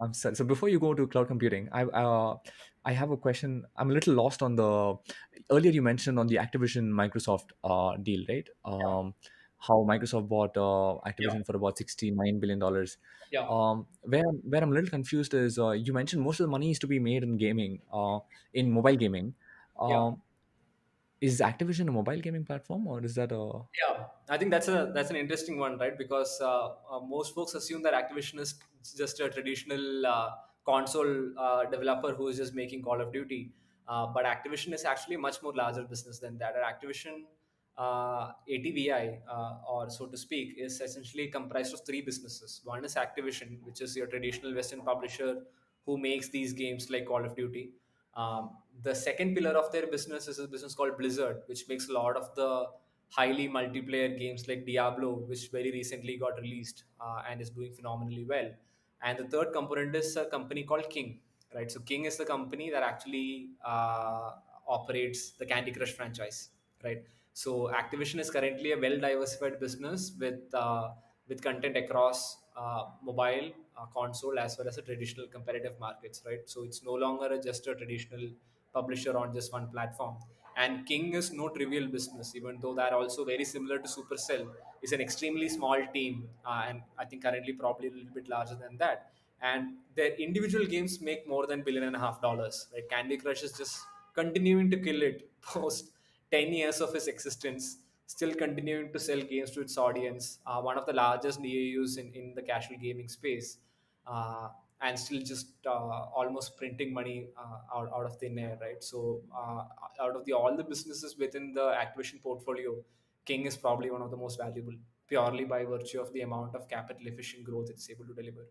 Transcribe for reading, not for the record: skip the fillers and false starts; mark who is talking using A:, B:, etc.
A: I'm sorry. So before you go to cloud computing, I have a question. I'm a little lost on the earlier you mentioned on the Activision Microsoft deal, right?
B: Yeah,
A: How Microsoft bought
B: yeah,
A: Activision for about $69 billion.
B: yeah,
A: Where I'm a little confused is you mentioned most of the money is to be made in gaming, in mobile gaming.
B: yeah.
A: Um, is Activision a mobile gaming platform, or is that a?
B: Yeah, I think that's an interesting one, right? Because most folks assume that Activision is just a traditional console developer who is just making Call of Duty, but Activision is actually a much more larger business than that. At Activision, ATVI, or so to speak, is essentially comprised of three businesses. One is Activision, which is your traditional Western publisher who makes these games like Call of Duty. The second pillar of their business is a business called Blizzard, which makes a lot of the highly multiplayer games like Diablo, which very recently got released and is doing phenomenally well. And the third component is a company called King, right? So King is the company that actually operates the Candy Crush franchise, right? So Activision is currently a well diversified business with content across mobile, console, as well as a traditional competitive markets, right? So it's no longer just a traditional publisher on just one platform. And King is no trivial business, even though they're also very similar to Supercell. It's an extremely small team, and I think currently probably a little bit larger than that. And their individual games make more than $1.5 billion. Right? Candy Crush is just continuing to kill it post 10 years of its existence, still continuing to sell games to its audience. One of the largest DAUs in the casual gaming space, and still just almost printing money out of thin air, right? So, out of all the businesses within the Activision portfolio, King is probably one of the most valuable, purely by virtue of the amount of capital efficient growth it's able to deliver.